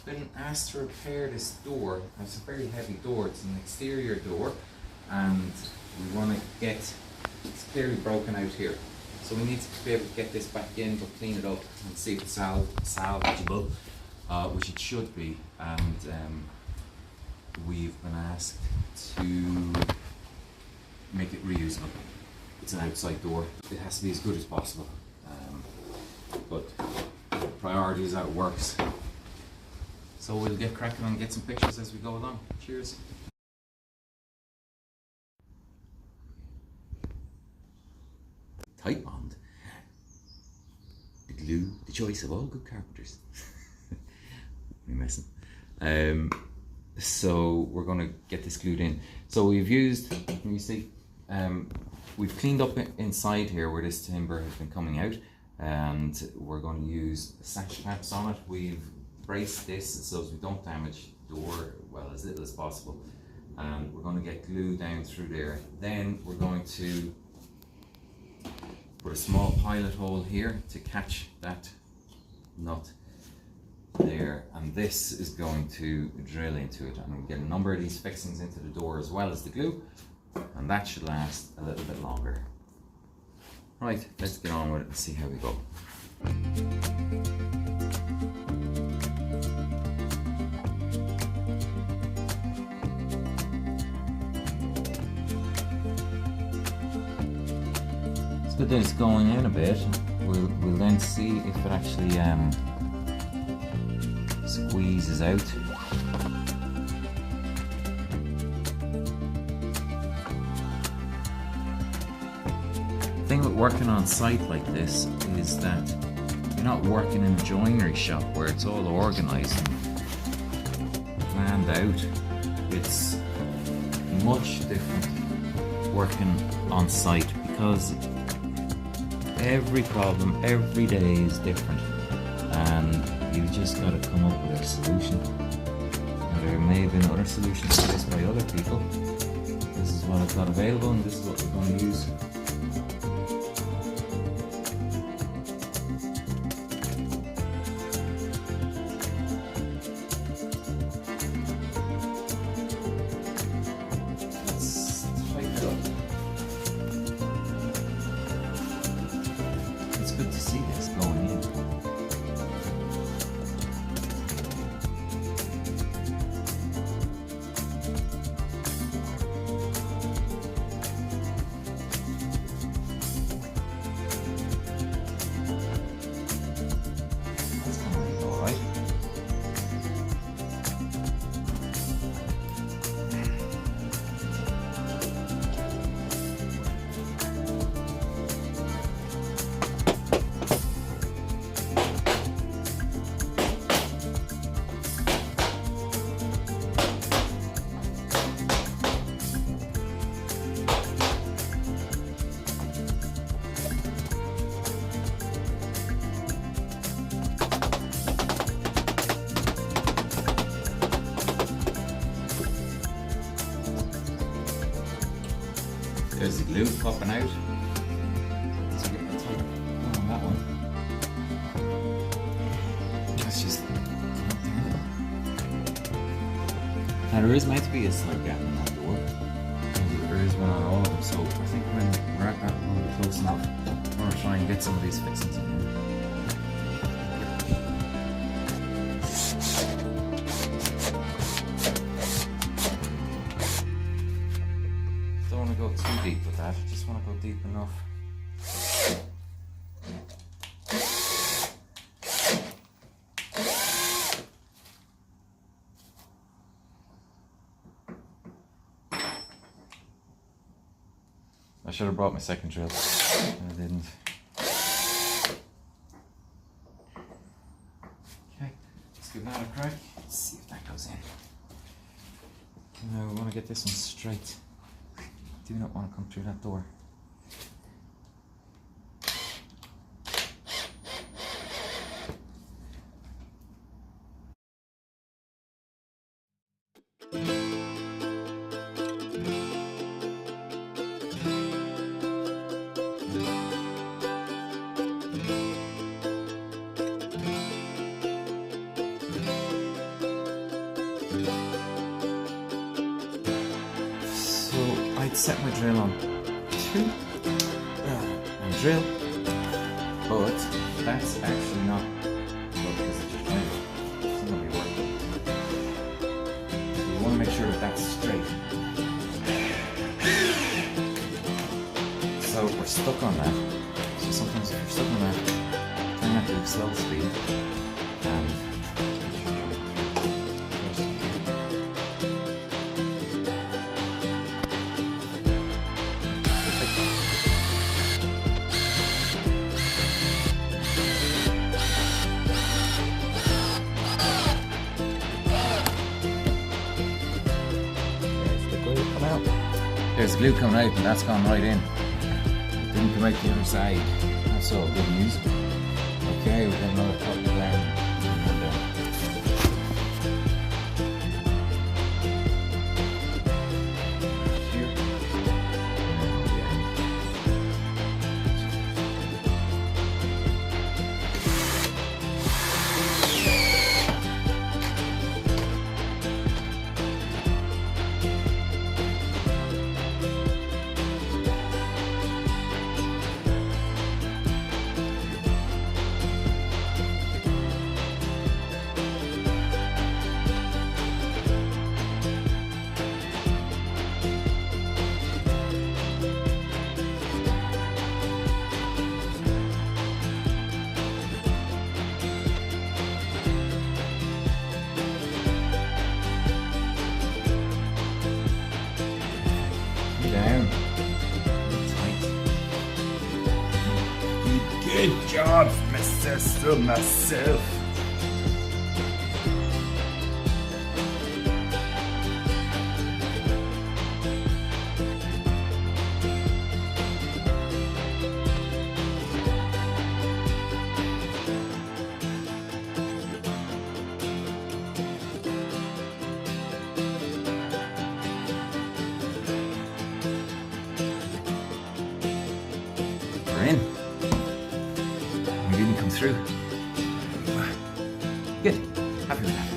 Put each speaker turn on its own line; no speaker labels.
been asked to repair this door. It's a very heavy door. It's an exterior door, and we want to get, it's clearly broken out here. So we need to be able to get this back in, but clean it up and see if it's salvageable, which it should be. And we've been asked to make it reusable. It's an outside door. It has to be as good as possible. But priority is how it works. So we'll get cracking and get some pictures as we go along. Cheers. Tight bond. The glue, the choice of all good carpenters. We're messing. So we're going to get this glued in. So we've used, can you see, we've cleaned up inside here where this timber has been coming out, and we're going to use sash caps on it. We've braced this so as we don't damage the door, well, as little as possible. And we're going to get glue down through there. Then we're going to put a small pilot hole here to catch that nut there, and this is going to drill into it, and we'll get a number of these fixings into the door as well as the glue, and that should last a little bit longer. Right, let's get on with it and see how we go. It's good that it's going in a bit. We'll then see if it actually squeezes out. The thing with working on site like this is that you're not working in a joinery shop where it's all organised and planned out. It's much different working on site because every problem, every day is different, and you just got to come up with a solution. And there may have been other solutions to this by other people. This is what I've got available, and this is what we're going to use. Good to see this going in. That's going to be all right. There's the glue popping out. Let's get the tight one on that one. That's just now there is meant to be a slight gap in that door. There is one on all of them, so I think when we're at that one, we're close enough. I want to try and get some of these fixings in there. Go too deep with that, just want to go deep enough. I should have brought my second drill, and I didn't. Okay, let's give that a crack. Let's see if that goes in. Now we want to get this one straight. Do not want to come through that door. set my drill on 2 and drill, but that's actually not because it's just right. It's not going to be working. So you want to make sure that that's straight. So we're stuck on that. So sometimes if you're stuck on that, turn that to a slow speed and there's glue coming out and that's gone right in. It didn't come out the other side. That's all good news. Okay, we've got another top down. Here. Down. Tight. Good job, my sister, myself. In. We didn't come through. Good. Happy with that.